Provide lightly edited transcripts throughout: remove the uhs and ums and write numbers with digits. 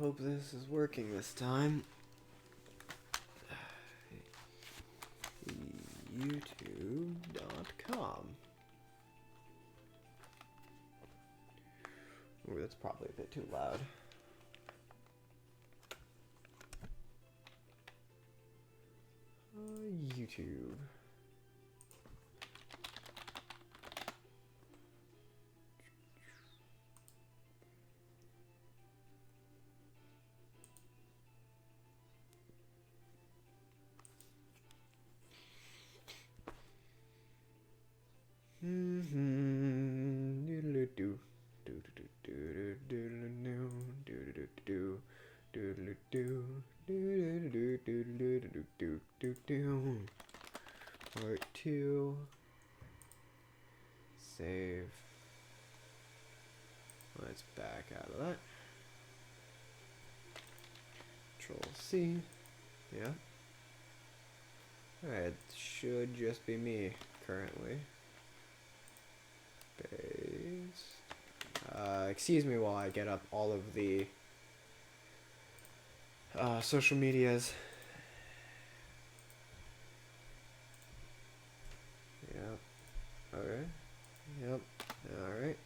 hope this is working this time. YouTube.com. Ooh, that's probably a bit too loud. YouTube. Part 2. Save. Let's back out of that. Control C. Yeah. Alright, it should just be me currently. Base. Excuse me while I get up all of the social medias. Yep. Alright. Yep. Alright.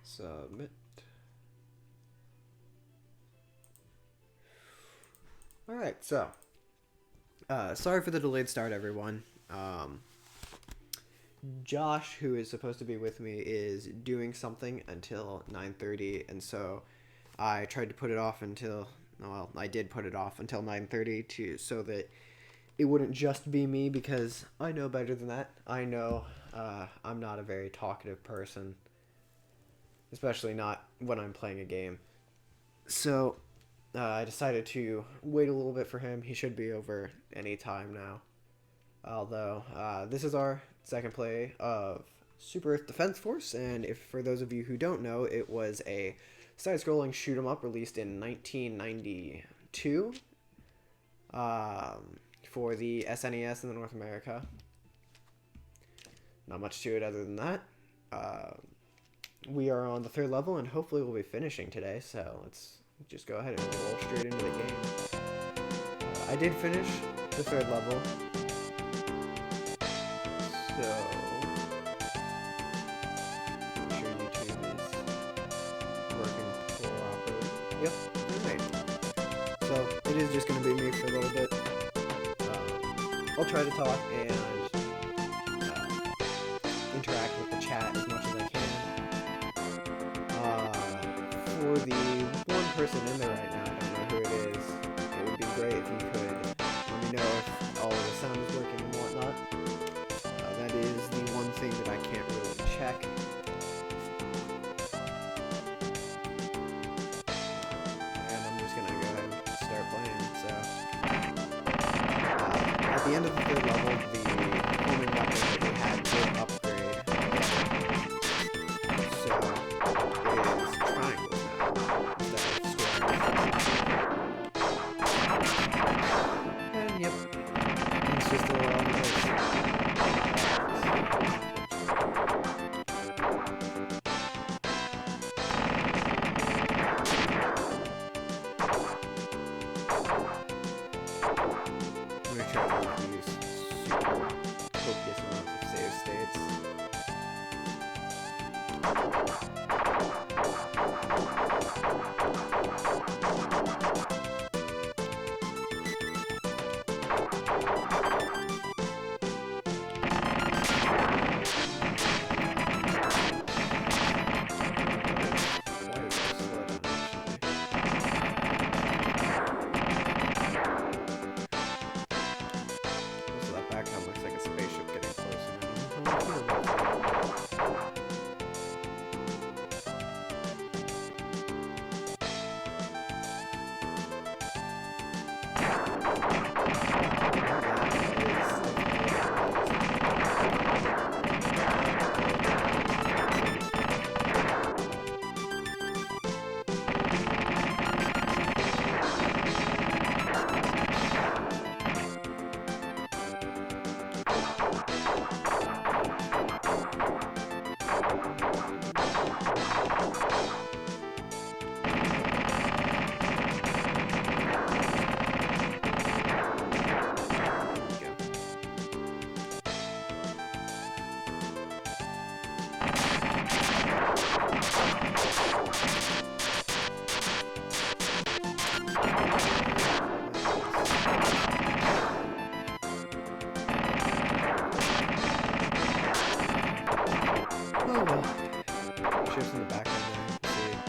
Submit. Alright, so. Sorry for the delayed start, everyone. Josh, who is supposed to be with me, is doing something until 9:30, and so I tried to put it off until, well, I did put it off until 9:30 so that it wouldn't just be me, because I know better than that. I know I'm not a very talkative person, especially not when I'm playing a game. So I decided to wait a little bit for him. He should be over any time now. Although this is our second play of Super Earth Defense Force, and if for those of you who don't know, it was a side-scrolling shoot-'em-up released in 1992 for the SNES in North America. Not much to it other than that. We are on the 3rd level, and hopefully we'll be finishing today, so let's just go ahead and roll straight into the game. I did finish the 3rd level. So, make sure YouTube is working properly. Yep, alright. So, it is just going to be me for a little bit. I'll try to talk and interact with the chat as much as I can. For the one person in there right now, I don't know who it is, it would be great if you could let me know if all of the sound is working and whatnot. That is the one thing that I can't really check. And I'm just gonna go ahead and start playing. So, at the end of the 3rd level, the homing weapon that we had did upgrade. So, it is triangles now, instead of squares. And yep, it's just a little on the edge. Oh well. Shifts in the background there.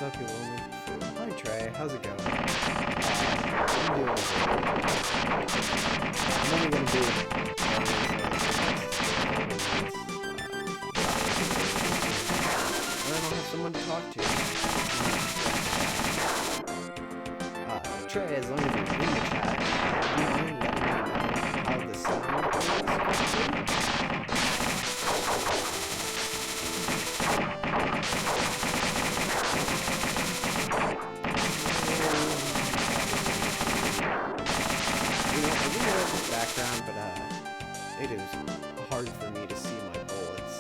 up your woman. Hi Trey, how's it going? I'm doing good. I'm only gonna do I don't have someone to talk to. Trey, as long as you're in the chat, do you mind letting me know how the sound is? Background, but it is hard for me to see my bullets.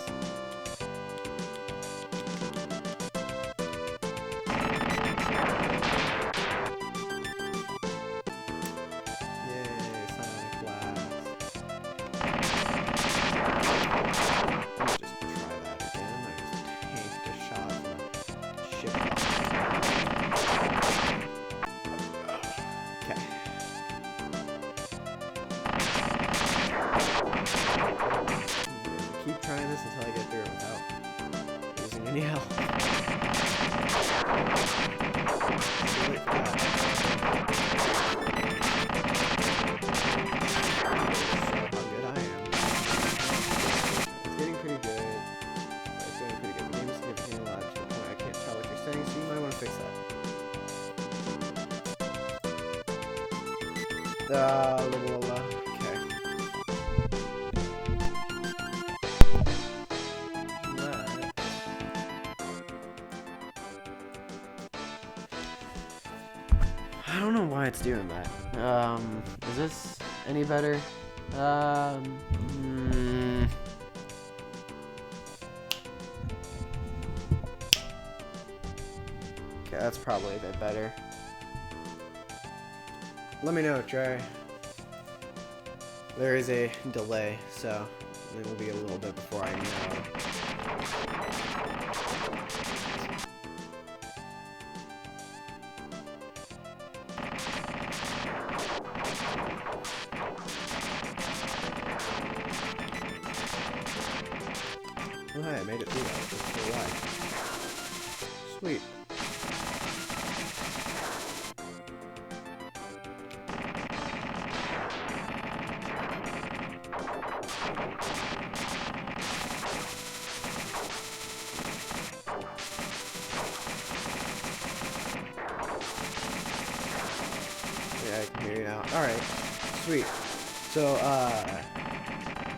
Yay, Sonic Blast. Let me just try that again. I just tanked a shot from a ship. Okay. Keep trying this until I get through it without losing any health. How good I am. It's getting pretty good. Okay. I don't know why it's doing that. Is this any better? Okay, that's probably a bit better. Let me know, Trey. There is a delay, so it will be a little bit before I know. Oh, hey, I made it through that. That's so why. Sweet. Yeah, I can hear you now. Alright, sweet. So,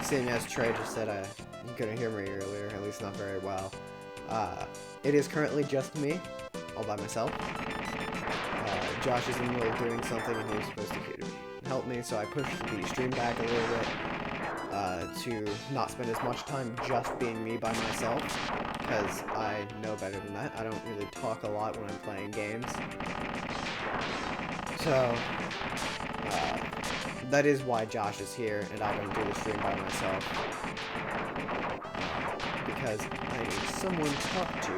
seeing as Trey just said you couldn't hear me earlier, at least not very well, it is currently just me, all by myself. Josh is in the middle of doing something and he was supposed to help me, so I pushed the stream back a little bit to not spend as much time just being me by myself, because I know better than that. I don't really talk a lot when I'm playing games. So, that is why Josh is here and I don't do the stream by myself. Because I need someone to talk to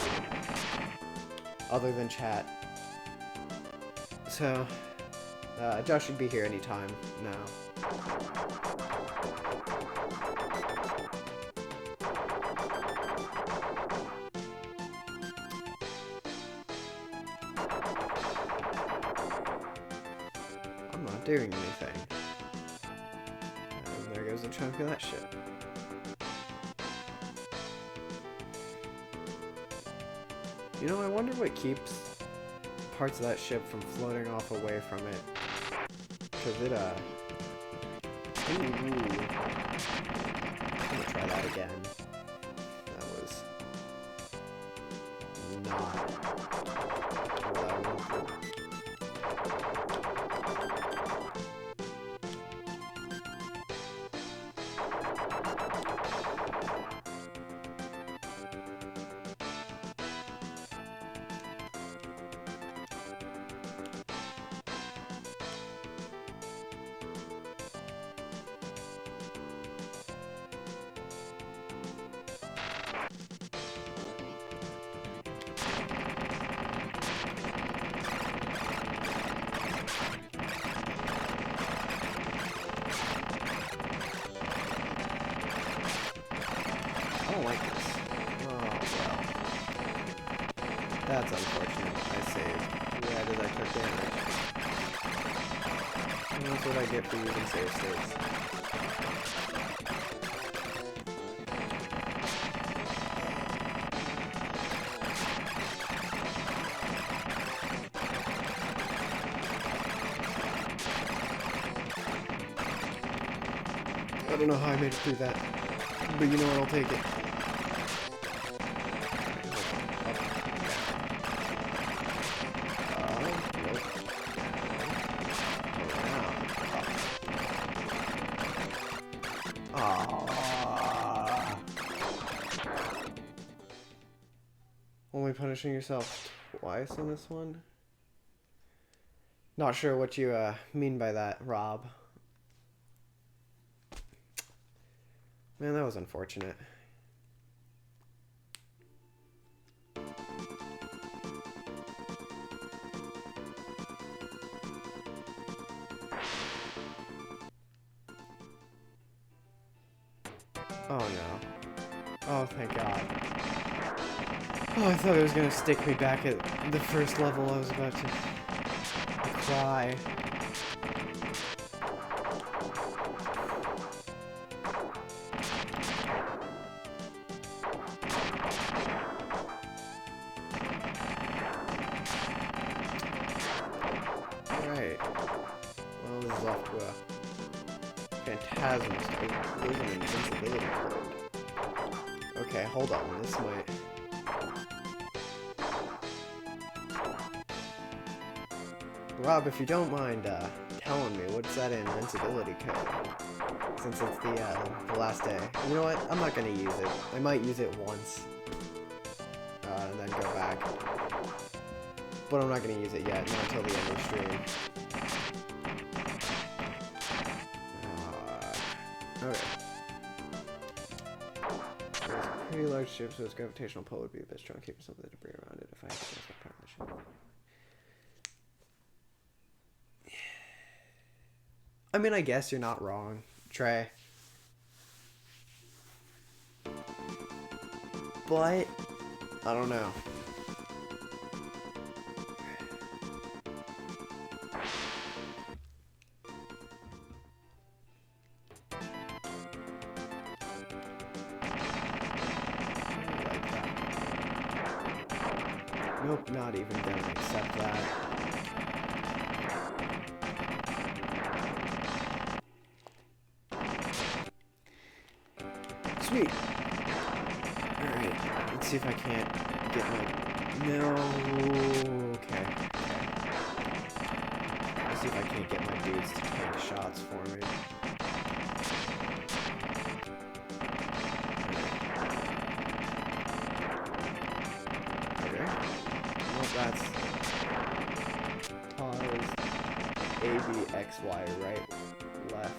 other than chat. So, Josh should be here anytime now. I'm not doing anything. And there goes a chunk of that shit. You know, I wonder what keeps parts of that ship from floating off away from it. Because it, ooh. I'm gonna try that again. That was not what I wanted. I don't like this. Oh, well. That's unfortunate. I saved. Yeah, did I took damage? That's what I get for using save states. I don't know how I made it through that, but you know what, I'll take it. Only punishing yourself twice in this one? Not sure what you mean by that, Rob. Man, that was unfortunate. Oh no. Oh, thank God. Oh, I thought it was gonna stick me back at the first level. I was about to cry. Alright. Well, this is off to a has there's an invincibility code. Okay, hold on. This might. Rob, if you don't mind telling me, what's that invincibility code? Since it's the last day. You know what? I'm not gonna use it. I might use it once. And then go back. But I'm not gonna use it yet, not until the end of the stream. Okay. It's a pretty large ship, so its gravitational pull would be a bit strong, keeping some of the debris around it if I had to guess what part of the ship. I mean, I guess you're not wrong, Trey. But, I don't know. Nope, not even gonna accept that. Sweet. Alright, let's see if I can't get my... No... Okay. Let's see if I can't get my dudes to tank shots for me. Okay. Well, that's... Pause. A, B, X, Y, right, left,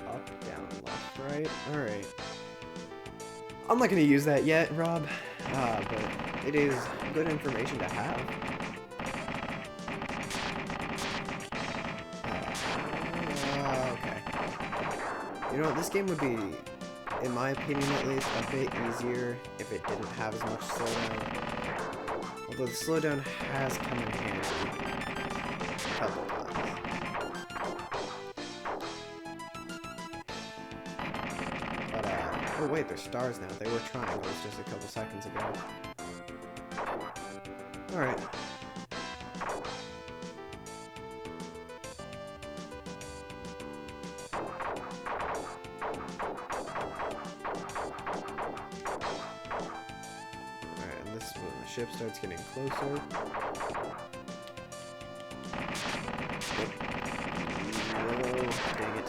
up, down, left, right. Alright. I'm not going to use that yet, Rob, but it is good information to have. Okay. You know, this game would be, in my opinion at least, a bit easier if it didn't have as much slowdown. Although the slowdown has come in handy a couple times. Oh wait, they're stars now. They were triangles just a couple seconds ago. Alright. Alright, and this is when the ship starts getting closer. Oh, dang it.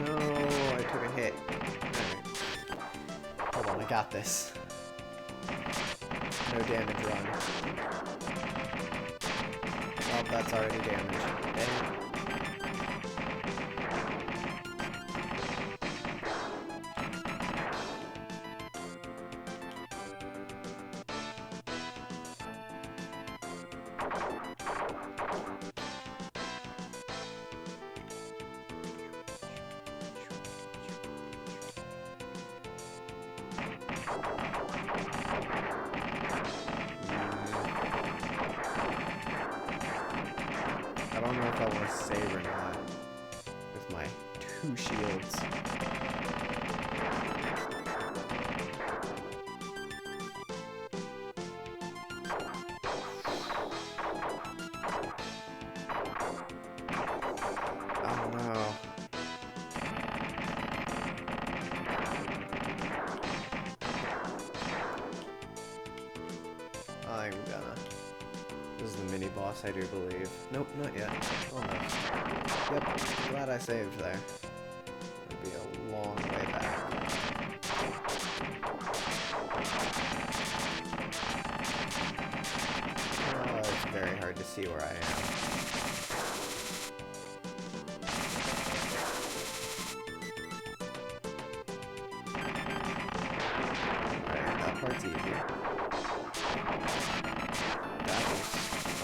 No, I took a hit. Alright. Hold on, I got this. No damage run. Oh, that's already damage. Dang it. I don't know if I want to save or not with my 2 shields. Oh no. I'm gonna. This is the mini boss, I do believe. Nope, not yet. Almost. Yep, glad I saved there. It'd be a long way back. Oh, it's very hard to see where I am. Alright, that part's easy. That was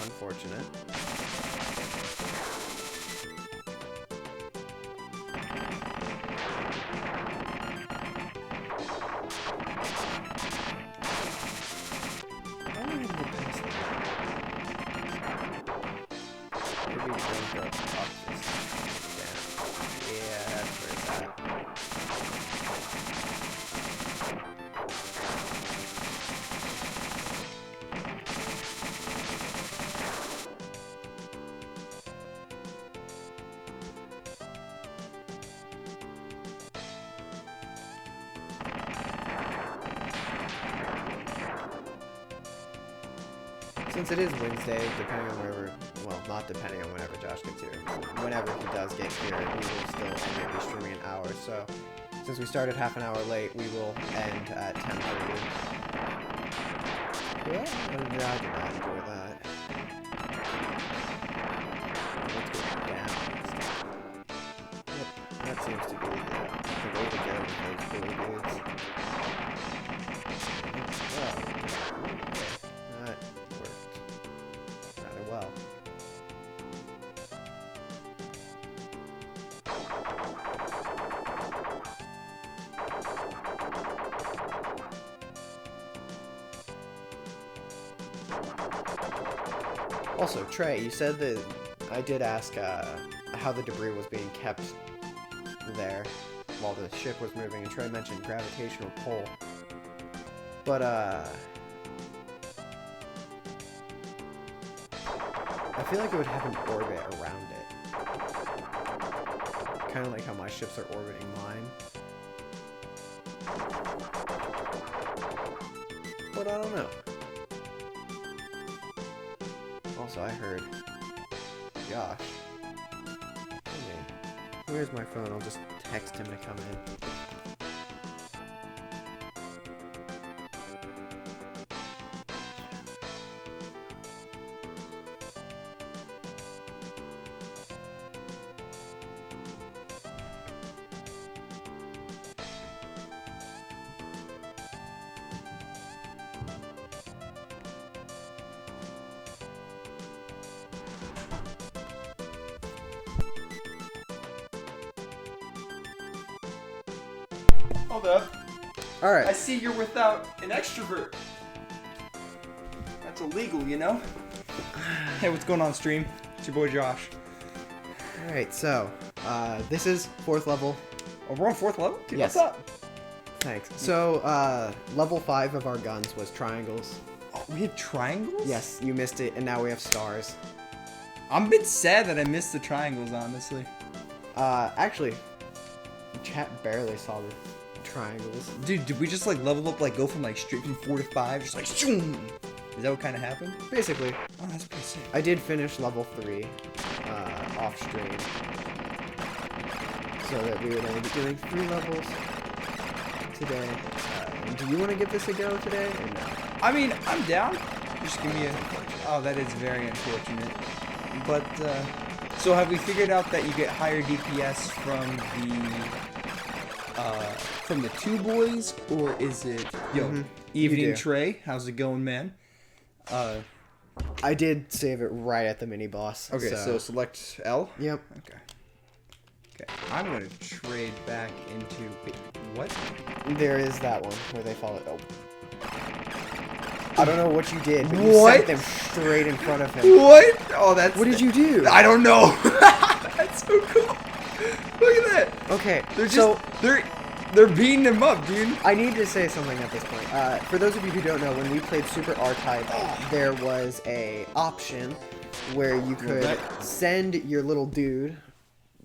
unfortunate. Maybe don't go up this down. Yeah, that's where it's at. since it is Wednesday, depending on wherever, well, not depending on whenever Josh gets here, whenever he does get here, we will still only be streaming an hour. So, since we started half an hour late, we will end at 10:30. Yeah, I did not enjoy that. Let's go down. Yep, that seems to be the way to go with those bully dudes. Well, that worked rather well. Also, Trey, you said that I did ask how the debris was being kept there while the ship was moving, and Trey mentioned gravitational pull. But, I feel like it would have an orbit around it. Kind of like how my ships are orbiting mine. But I don't know. Also, I heard Josh. Okay. Where's my phone? I'll just text him to come in. Hold up. Alright. I see you're without an extrovert. That's illegal, you know? Hey, what's going on, stream? It's your boy Josh. Alright, so, this is 4th level. Oh, we're on 4th level? Dude, Yes. what's up? Thanks. So, level 5 of our guns was triangles. Oh, we had triangles? Yes, you missed it, and now we have stars. I'm a bit sad that I missed the triangles, honestly. Actually, chat barely saw the triangles. Dude, did we just like level up, like go from like straight from 4 to 5? Just like, shoom! Is that what kind of happened? Basically. Oh, that's pretty sick. I did finish level 3 off stream, so that we would only be doing 3 levels today. Do you want to give this a go today, or no? I mean, I'm down. Just give me a... Oh, that is very unfortunate. But, so have we figured out that you get higher DPS from the 2 boys, or is it... Yo, Evening Trey, how's it going, man? I did save it right at the mini-boss. Okay, so select L? Yep. Okay. Okay, I'm gonna trade back into... Wait, what? There is that one where they follow... Oh. I don't know what you did, but you sent them straight in front of him. What? Oh, that's... What did you do? I don't know. That's so cool. Look at that. Okay, They're just... They're beating him up, dude. I need to say something at this point. For those of you who don't know, when we played Super R-Type, there was a option where you could send your little dude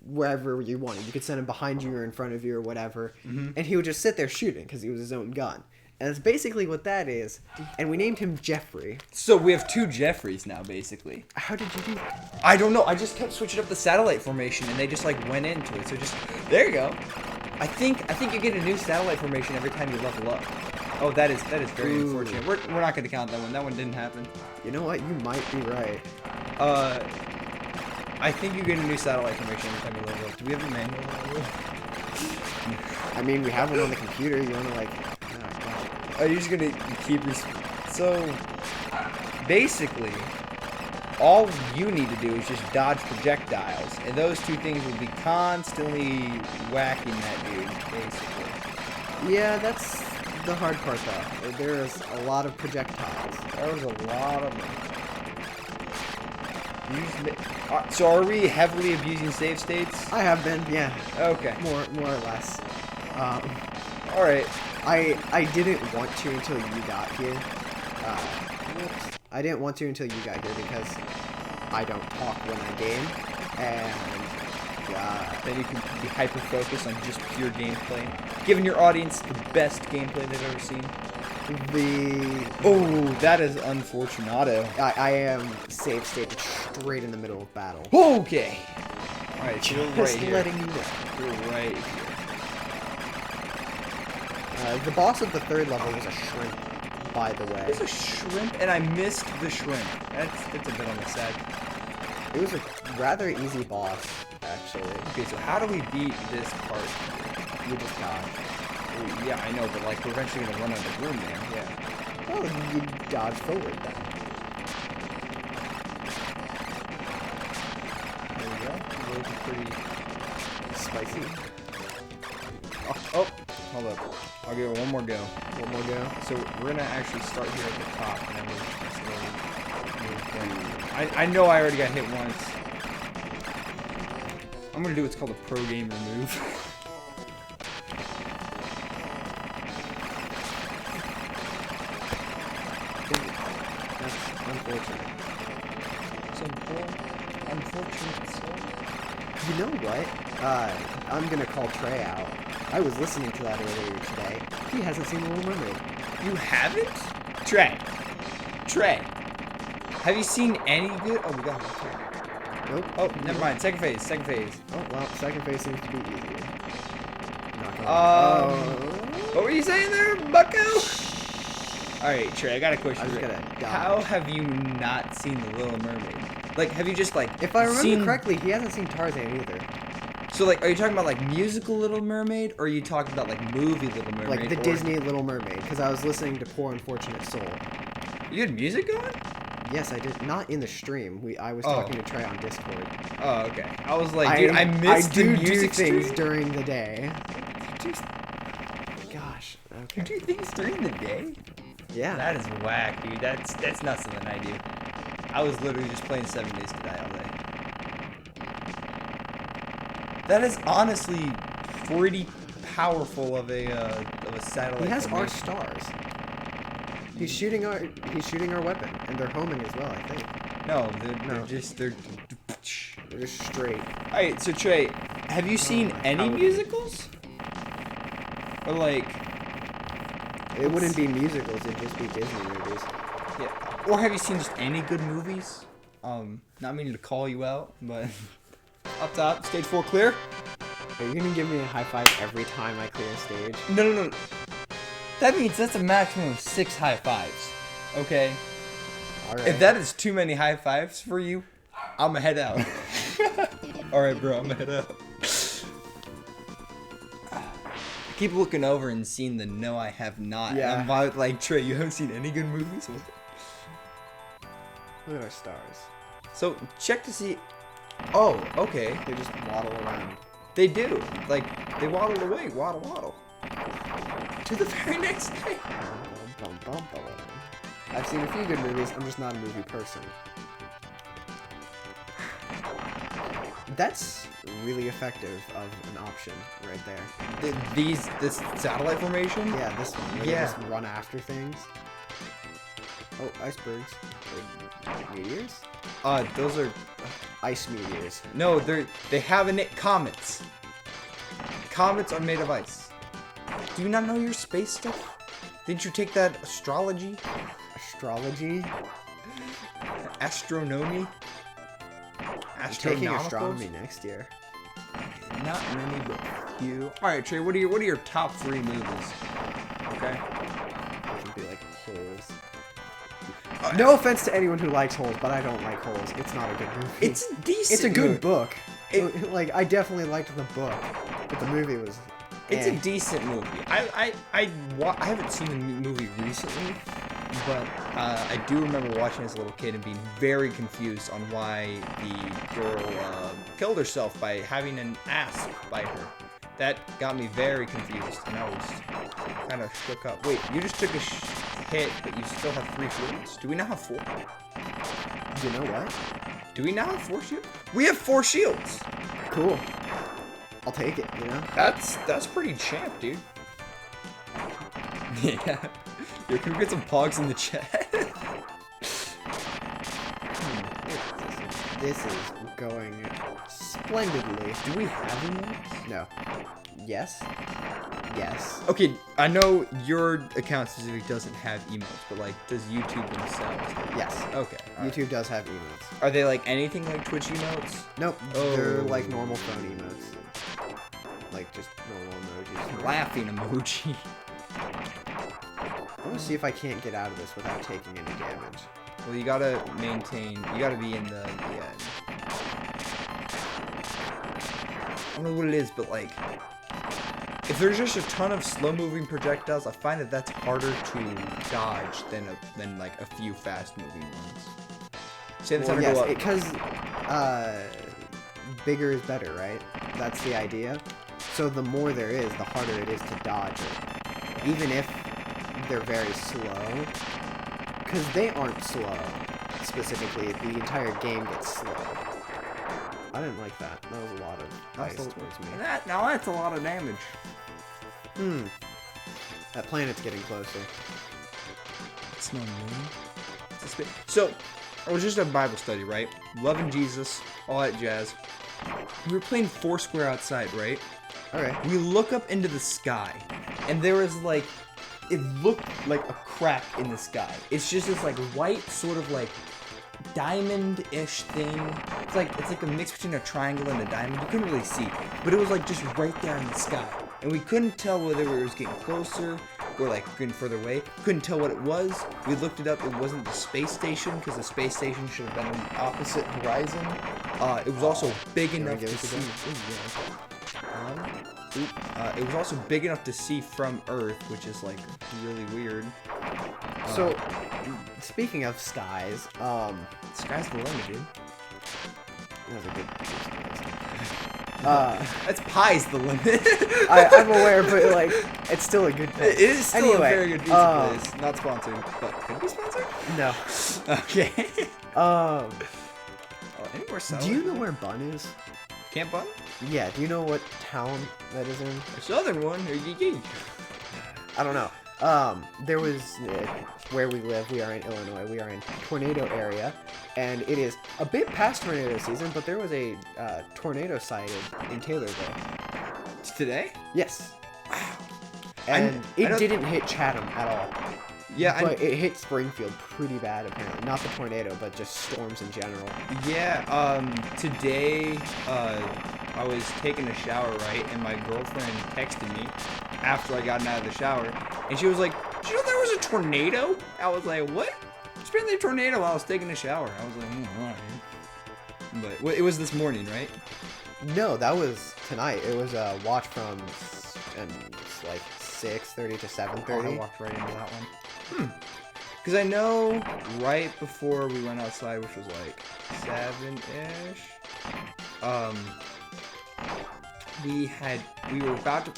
wherever you wanted. You could send him behind you or in front of you or whatever, and he would just sit there shooting because he was his own gun. And that's basically what that is. And we named him Jeffrey. So we have 2 Jeffreys now, basically. How did you do that? I don't know. I just kept switching up the satellite formation, and they just like went into it. So just there you go. I think you get a new satellite formation every time you level up. Oh, that is very unfortunate. We're not going to count that one. That one didn't happen. You know what? You might be right. I think you get a new satellite formation every time you level up. Do we have a manual? I mean, we have one on the computer. You want to like... Are you just going to keep... So, basically, all you need to do is just dodge projectiles, and those 2 things will be constantly whacking that dude, basically. Yeah, that's the hard part, though. There is a lot of projectiles. There's a lot of them. So are we heavily abusing save states? I have been, yeah. Okay. More or less. All right. I didn't want to until you got here. I didn't want to until you got here because I don't talk when I game, and then you can be hyper-focused on just pure gameplay, giving your audience the best gameplay they've ever seen. The Oh, that is unfortunato. I am save state straight in the middle of battle. Okay. All right, so we're right Just here. letting you know. We're right here. The boss of the third level was a shrimp, by the way. There's a shrimp, and I missed the shrimp. That's a bit on the sad. It was a rather easy boss, actually. Okay, so how do we beat this part? You just dodge. Well, yeah, I know, but like we're eventually gonna run out of room there. Yeah. Well, you dodge forward then. There we go. Those are pretty. Spicy. Oh, hold up. I'll give it one more go. One more go. So we're gonna actually start here at the top, and then we'll slowly move down. I know I already got hit once. I'm gonna do what's called a pro gamer move. That's unfortunate. Some poor, unfortunate soul. You know what? I'm gonna call Trey out. I was listening to that earlier today. He hasn't seen Little Mermaid. You haven't? Trey. Have you seen any good? Oh, we got it. Nope. Oh, never mind. Second phase. Oh, well, second phase seems to be easier. Not gonna What were you saying there, bucko? Alright, Trey, I got a question. I was for you. gonna die. How have you not seen The Little Mermaid? Like, have you just, like, If I remember seen... correctly, he hasn't seen Tarzan either. So, like, are you talking about, like, musical Little Mermaid, or are you talking about, like, movie Little Mermaid? Like the or... Disney Little Mermaid, because I was listening to Poor Unfortunate Soul. You had music going? Yes, I did. Not in the stream. I was talking to Trey on Discord. Oh, okay. I was like, dude, I missed the music do things stream? during the day. Gosh. Okay. You do things during the day? Yeah. That is whack, dude. That's not something I do. I was literally just playing 7 Days to Die all day. That is honestly pretty powerful of a satellite. He has our formation. stars. He's shooting our weapon, and they're homing as well. I think. No, they're just. They're just straight. All right, so Trey, have you seen any musicals? Or like, It wouldn't be musicals. It'd just be Disney movies. yeah. Or have you seen just any good movies? Not meaning to call you out, but up top, stage 4 clear. Are you gonna give me a high five every time I clear a stage? No. That means that's a maximum of 6 high fives. Okay. All right. If that is too many high fives for you, I'ma head out. Alright, bro, I'ma head out. I keep looking over and seeing the no, I have not. Yeah. And I'm like, Trey, you haven't seen any good movies? Look at our stars. So, check to see. Oh, okay. They just waddle around. They do. Like, they waddle away. Waddle. To the very next day. I've seen a few good movies. I'm just not a movie person. That's really effective of an option right there. This satellite formation? Yeah, this one. Where Yeah. They just run after things. Oh, icebergs. Meteors? Those are... Ice meteors. No, they have a comets. Comets are made of ice. Do you not know your space stuff? Didn't you take that astrology? Astrology? Astronomy? I'm taking Astronomicals? astronomy next year. Not many, but few. Alright, Trey, what are your top 3 movies? Okay. It would be like Holes. No offense to anyone who likes Holes, but I don't like Holes. It's not a good movie. It's decent. It's a good book. It- Like, I definitely liked the book, but the movie was... It's eh. a decent movie. I haven't seen the movie recently, but I do remember watching as a little kid and being very confused on why the girl killed herself by having an asp bite her. That got me very confused, and I was kind of shook up. Wait, you just took a hit, but you still have 3 shields? Do we now have 4? You know what? Do we now have 4 shields? We have 4 shields! Cool. I'll take it, you know? That's pretty champ, dude. Yeah. Yo, can we get some pogs in the chat? This is going splendidly. Do we have emotes? No. Yes? Yes. Okay, I know your account specifically doesn't have emotes, but like, does YouTube themselves have Yes. Okay. all right. YouTube does have emotes. Are they like anything like Twitch emotes? Nope. Oh. They're like normal phone emotes. Like just normal emojis. Laughing emoji. I want to see if I can't get out of this without taking any damage. Well, you gotta maintain. You gotta be in the end. I don't know what it is, but like, if there's just a ton of slow-moving projectiles, I find that that's harder to dodge than like a few fast-moving ones. Say the time to go up. Because bigger is better, right? That's the idea. So the more there is, the harder it is to dodge it, even if they're very slow. Because they aren't slow, specifically. The entire game gets slow. I didn't like that. That was a lot of ice towards me. Now that's a lot of damage. That planet's getting closer. It's no moon. So, it was just a Bible study, right? Loving Jesus, all that jazz. We were playing Foursquare outside, right? Okay. We look up into the sky, and there was like, it looked like a crack in the sky. It's just this like white sort of like diamond-ish thing. It's like a mix between a triangle and a diamond. You couldn't really see, but it was like just right there in the sky, and we couldn't tell whether it was getting closer or like getting further away. Couldn't tell what it was. We looked it up. It wasn't the space station because the space station should have been on the opposite horizon. It was also big enough to see. It was also big enough to see from Earth, which is like really weird. So, speaking of skies, sky's the limit, dude. that was a good. That's pie's the limit. I'm aware, but like, it's still a good place. It is still Anyway, a very good pizza place. Not sponsored, but could be sponsored. No. Okay. Um, Any more salad? do you know where Bun is? Camp Bun? Yeah. Do you know what town that is in? A southern one, or yee. I don't know. There was where we live. We are in Illinois. We are in tornado area, and it is a bit past tornado season. But there was a tornado sighted in Taylorsville. Today? Yes. Wow. And it didn't hit Chatham at all. Yeah, but it hit Springfield pretty bad apparently. Not the tornado, but just storms in general. Yeah. Today, I was taking a shower, right, and my girlfriend texted me after I got out of the shower, and she was like, "Did you know there was a tornado?" I was like, "What?" It's apparently a tornado while I was taking a shower. I was like, all right. But it was this morning, right? No, that was tonight. It was a watch from like 6:30 to 7:30. I walked right into that one. Because I know right before we went outside, which was like 7-ish, we were about to.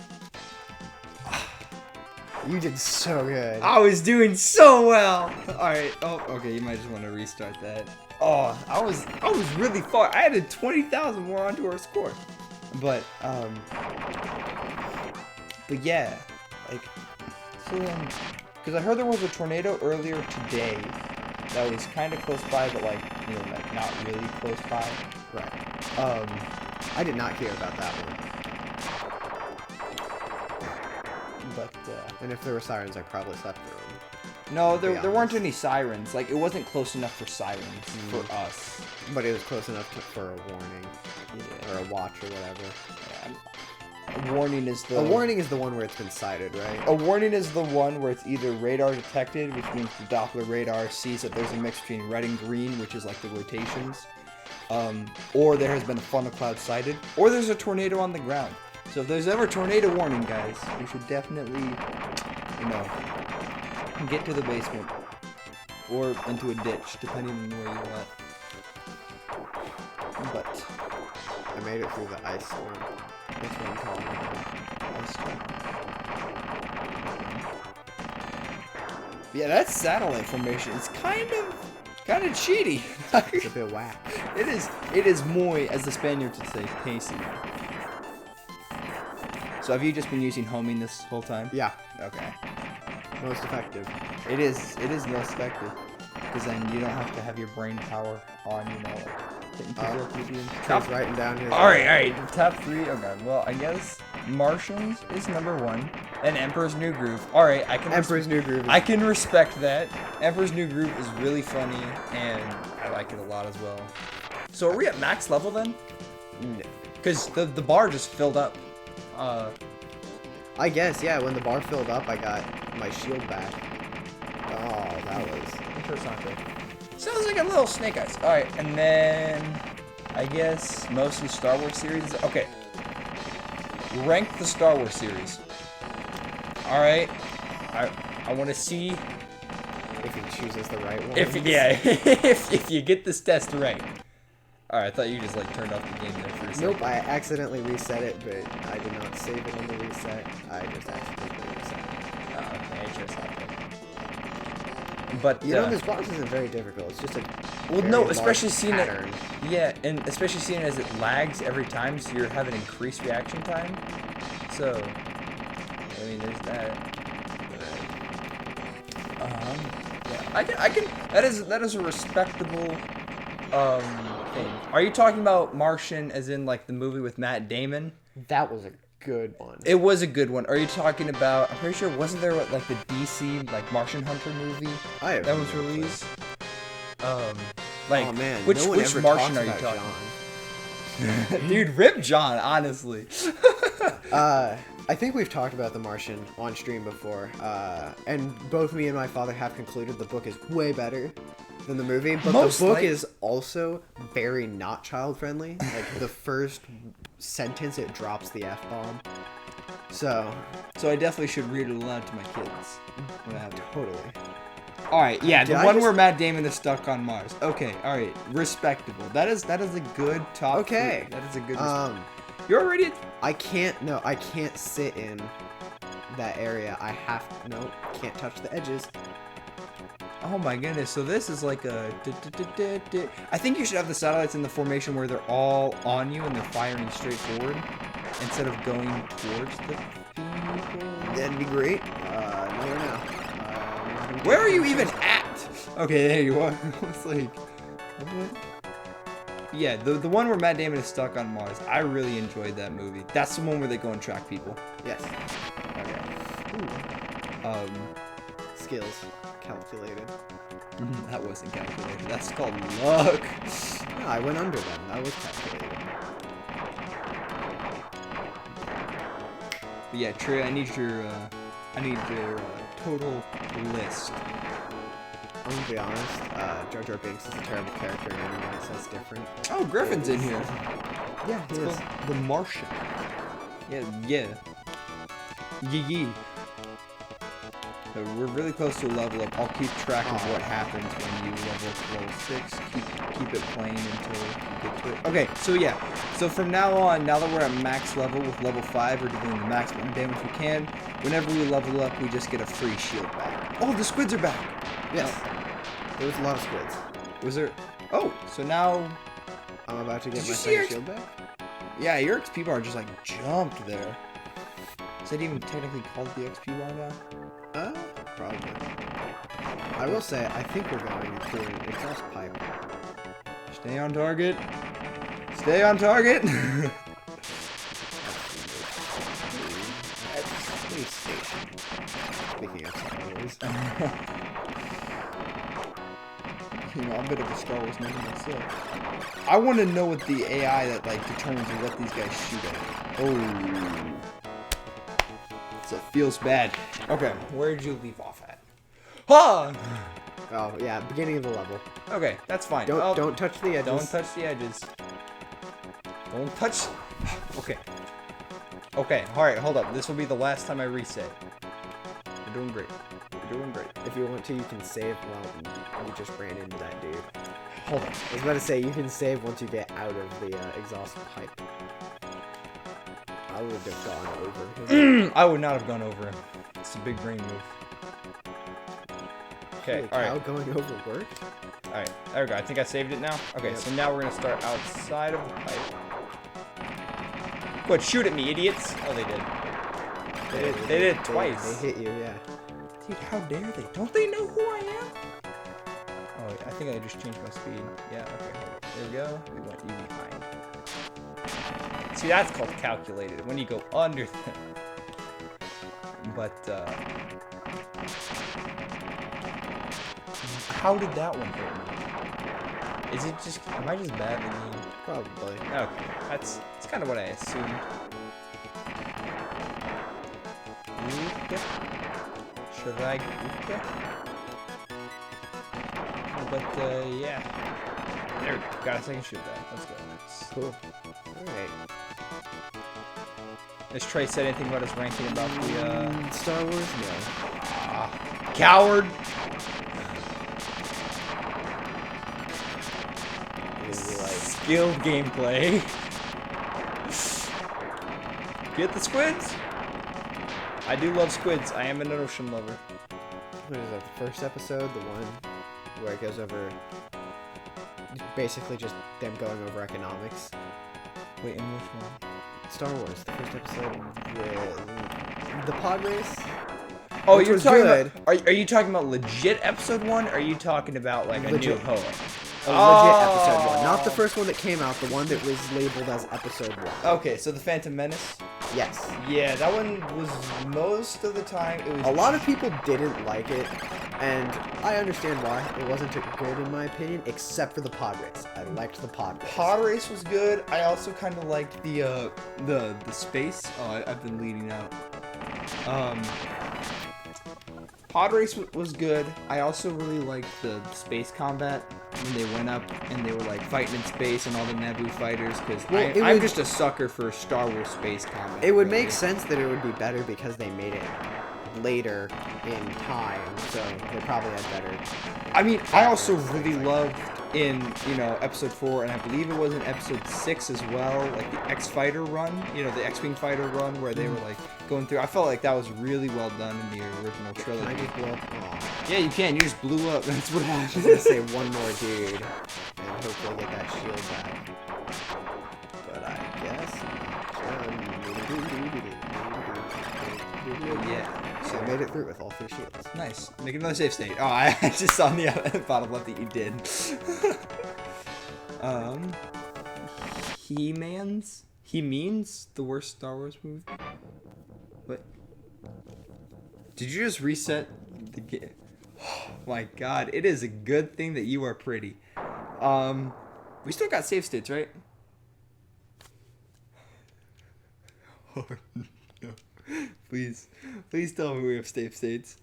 You did so good. I was doing so well. All right. Oh, okay. You might just want to restart that. Oh, I was really far. I added 20,000 more onto our score. But yeah, like, so because I heard there was a tornado earlier today that was kind of close by, but like, you know, like not really close by. Right. I did not hear about that one. But and if there were sirens, I probably slept through them. no, there weren't any sirens. Like, it wasn't close enough for sirens for us. But it was close enough for a warning. Yeah. Or a watch or whatever. Yeah. A warning is the one where it's been sighted, right? A warning is the one where it's either radar detected, which means the Doppler radar sees that there's a mix between red and green, which is like the rotations, or there has been a funnel cloud sighted, or there's a tornado on the ground. So if there's ever a tornado warning, guys, you should definitely, you know, get to the basement or into a ditch, depending on where you're at. But I made it through the ice storm. That's what I'm calling it. ice storm. Yeah, that satellite formation is kind of cheaty. It's a bit whack. It is muy, as the Spaniards would say, pacey. So have you just been using homing this whole time? Yeah. Okay. Most effective. It is most effective. because then you don't have to have your brain power on, you know, hitting people with your beam. He's writing down his. All right. Top 3. Okay. Well, I guess Martians is number 1, and Emperor's New Groove. All right, I can. Emperor's New Groove. I can respect that. Emperor's New Groove is really funny, and I like it a lot as well. So are we at max level then? No. Because the bar just filled up. I guess, yeah, when the bar filled up, I got my shield back. Oh, that was... That's not good. Sounds like a little Snake Eyes. Alright, and then... I guess mostly Star Wars series. Okay. Rank the Star Wars series. Alright. I want to see... If he chooses the right one. If you get this test right. Alright, I thought you just, like, turned off the game there for a second. Nope, I accidentally reset it, but I did not save it on the reset. I just accidentally reset it. Oh, okay, I just happened. But, you know, this box isn't very difficult. It's just a well, no, especially seeing it... pattern. Yeah, and especially seeing it as it lags every time, so you're having increased reaction time. So, I mean, there's that. Yeah, I can. That is a respectable thing. Are you talking about Martian as in like the movie with Matt Damon? That was a good one. It was a good one. Are you talking about? I'm pretty sure wasn't there like the DC like Martian Hunter movie that was released? Like, oh man, which no one ever Martian talks are you about talking? Dude, rip John, honestly. I think we've talked about The Martian on stream before, and both me and my father have concluded the book is way better than the movie, but the book is also very not child-friendly. Like, the first sentence, it drops the F-bomb. So I definitely should read it aloud to my kids when I have to. Totally. Alright, yeah, the one where Matt Damon is stuck on Mars. Okay, alright, respectable. That is a good top. Okay. 3. That is a good You're already I can't sit in that area. Can't touch the edges. Oh my goodness, so this is like a... I think you should have the satellites in the formation where they're all on you and they're firing straight forward instead of going towards the people. That'd be great. No. Where are you even at? Okay, there you are. It's like... What? Yeah, the one where Matt Damon is stuck on Mars. I really enjoyed that movie. That's the one where they go and track people. Yes. Okay. Skills. Calculated. That wasn't calculated. That's called luck. No, I went under them. That was calculated. But yeah, Trey, I need your total list. I'm gonna be honest, Jar Jar Binks is a terrible character and everyone says different. Oh, Griffin's in here. Yeah, he is. The Martian. Yeah. Yee. So we're really close to a level up. I'll keep track of what happens when you level 6. Keep it playing until you get to it. Okay, so yeah. So from now on, now that we're at max level with level 5, we're doing the maximum damage we can. Whenever we level up, we just get a free shield back. Oh, the squids are back. Yes. There was a lot of squids. Was there? Oh, so now I'm about to get my second shield back. Yeah, your XP bar just like jumped there. Is that even technically called the XP bar now? Probably. I will say, I think we're going through an exhaust pipe. Stay on target. Stay on target. At space station. Speaking of Star Wars. You know, I'm a bit of a Star Wars nerd myself. I want to know what the AI that like determines what these guys shoot at. Oh. So it feels bad. Okay, where did you leave off at? Ha! Oh yeah, beginning of the level. Okay, that's fine. Don't touch the edges. Don't touch the edges. Don't touch. Okay. Okay. All right. Hold up. This will be the last time I reset. You're doing great. You're doing great. If you want to, you can save. Well, you just ran into that dude. Hold on. I was about to say you can save once you get out of the exhaust pipe. I would have gone over him. I would not have gone over him. It's a big brain move. Okay, alright. Going over worked? Alright, there we go. I think I saved it now. Okay, yep. So now we're going to start outside of the pipe. Go ahead, shoot at me, idiots. Oh, they did. They did it twice. They hit you, yeah. Dude, how dare they? Don't they know who I am? think I just changed my speed. Yeah, okay. There we go. We went you behind. See, that's called calculated. When you go under them. But, how did that one hit me? Is it just, am I just bad at the game? Probably. Okay, that's kind of what I assumed. Oopka. Should I oopka? But, yeah. There we go. Got a second shoot back. Let's go. Cool. Alright. Has Trey said anything about his ranking about the, Star Wars? No. Coward! Skilled gameplay. Get the squids! I do love squids. I am an ocean lover. What is that, the first episode? The one where it goes over... basically just them going over economics. Wait, in which one? Star Wars, the first episode with the pod race. Oh, which you're was talking good. about... Are you talking about legit episode 1? Or are you talking about, like, Legit. a New Hope? A legit episode 1. Not the first one that came out, the one that was labeled as episode 1. Okay, so the Phantom Menace? Yes. Yeah, that one was most of the time... It was A lot of people didn't like it, and I understand why. It wasn't good in my opinion, except for the pod race. I liked the pod race. Pod race was good. I also kind of liked the space. Oh, I've been leading out. Pod race was good. I also really liked the space combat when they went up and they were like fighting in space and all the Naboo fighters. Because I'm just a sucker for Star Wars space combat. It would make sense that it would be better because they made it later in time, so they probably had better. I mean, I also really loved in, episode 4, and I believe it was in episode 6 as well, like the X-Fighter run, the X-Wing fighter run where they were like going through. I felt like that was really well done in the original trilogy. Can I just blow up? Aw. Yeah, you can. You just blew up. That's what I was happened. gonna say one more dude, and hopefully get that shield back. But I guess. Yeah. So I made it through with all 3 shields. Nice. Make another save state. Oh, I just saw on the bottom left that you did. He means the worst Star Wars movie. What? Did you just reset the game? Oh my God! It is a good thing that you are pretty. We still got save states, right? Oh no! Please tell me we have save states.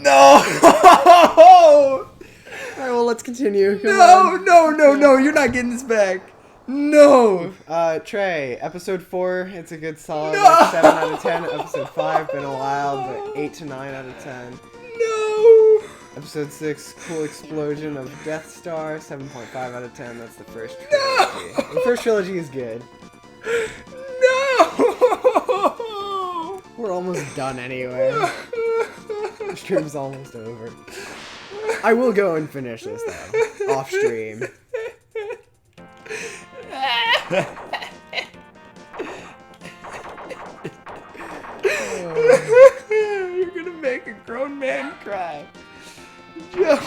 No! Alright, well, let's continue. Come on. No, you're not getting this back. No! Trey, episode 4, it's a good solid No! like 7 out of 10. Episode 5, been a while, but 8 to 9 out of 10. No! Episode 6, cool explosion of Death Star, 7.5 out of 10. That's the first No! trilogy. The first trilogy is good. No! We're almost done anyway. The stream's almost over. I will go and finish this though, off stream. You're gonna make a grown man cry. Joey.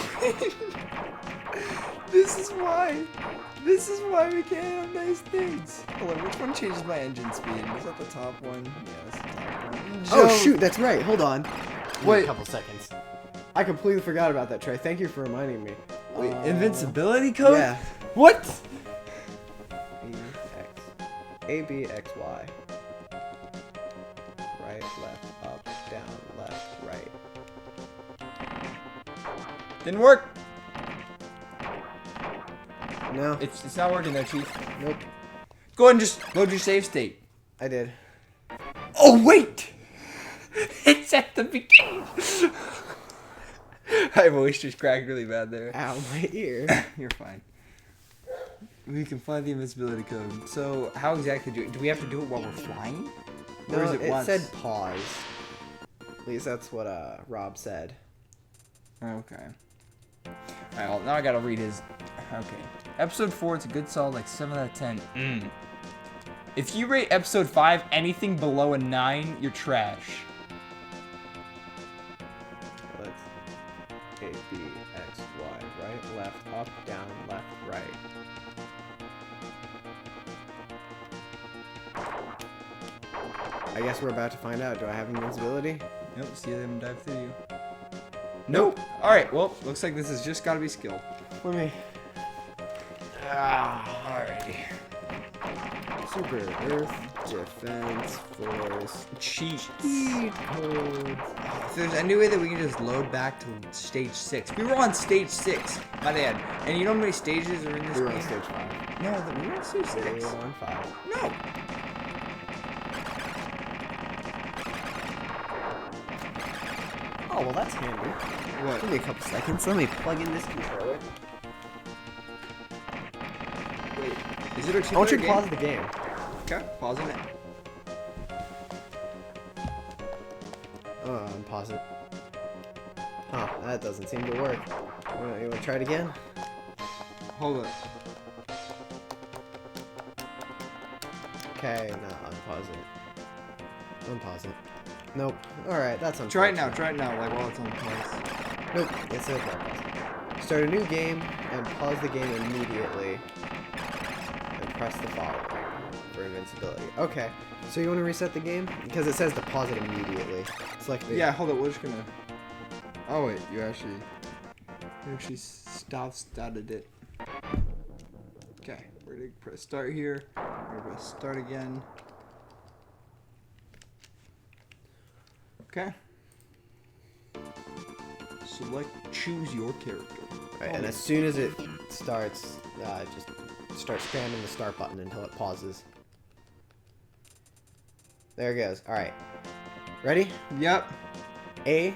This is why we can't have nice things. Hold on, which one changes my engine speed? Is that the top one? Yeah, that's the top one. Oh Joe. shoot, that's right. Hold on. Wait. A couple seconds. I completely forgot about that, Trey. Thank you for reminding me. Wait, invincibility code? Yeah. What? A, B, X, Y. Right, left, up, down, left, right. Didn't work. No. It's not working though, Chief. Nope. Go ahead and just load your save state. I did. Oh wait! It's at the beginning. My voice just cracked really bad there. Ow, my ear. You're fine. We can find the invincibility code. So how exactly do we have to do it while we're flying? Or No, is it once? said pause. At least that's what Rob said. Okay. Alright, well, now I gotta read his... Okay. Episode 4, it's a good solid, like 7 out of 10. If you rate episode 5 anything below a 9, you're trash. A, B, X, Y, right, left, up, down, left, right. I guess we're about to find out. Do I have invincibility? Nope, see them dive through you. Nope. Alright, well, looks like this has just got to be skill. For me. Alrighty. Super Earth, Defense, Force, Cheat. Speed Code. If there's any way that we can just load back to stage 6. We were on stage 6, my dad. And you know how many stages are in this We were game? on stage 5. No, we were on stage 6. We were on 5. No. Oh, well, that's handy. What? Give me a couple seconds. Let me plug in this controller. Wait, is it a two-player I want you to game? pause the game. Okay, pausing it. Unpause it. Huh, that doesn't seem to work. You want to try it again? Hold it. Okay, no, unpause it. Unpause it. Nope. Alright, that's unfortunate. Try it now, like while it's on pause. Nope, it's a pause. Start a new game and pause the game immediately. And press the following for invincibility. Okay, so you want to reset the game? Because it says to pause it immediately. Select the... Yeah, hold it, we're just gonna... Oh wait, you actually started it. Okay, we're gonna press start here. We're gonna press start again. Okay. Select choose your character. Right, and as soon as it starts, just start spamming the start button until it pauses. There it goes. Alright. Ready? Yep. A,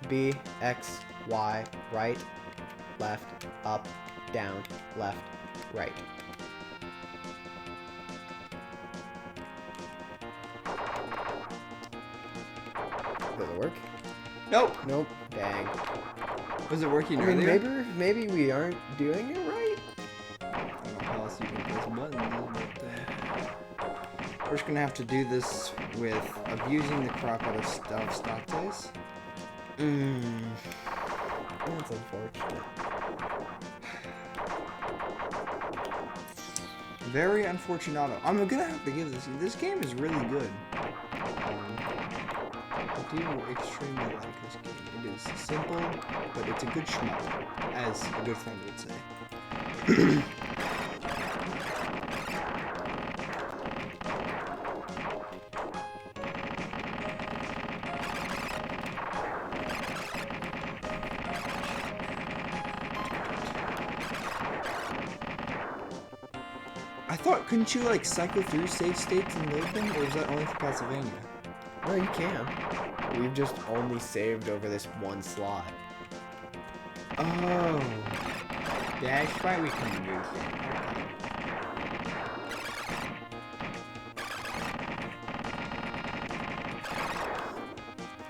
B, X, Y, right, left, up, down, left, right. Does it work? Nope. Nope. Dang. Was it working I mean, earlier? maybe we aren't doing it right. I don't know how else you can press buttons, but we're just gonna have to do this with abusing the crap out of states. That's unfortunate. Very unfortunato. I'm gonna have to give this game is really good. I do extremely like this game. It is simple, but it's a good shmup, as a good friend would say. I thought, couldn't you like cycle through save states and load them, or is that only for Pennsylvania? No, you can. We've just only saved over this one slot. Oh, that's why we can use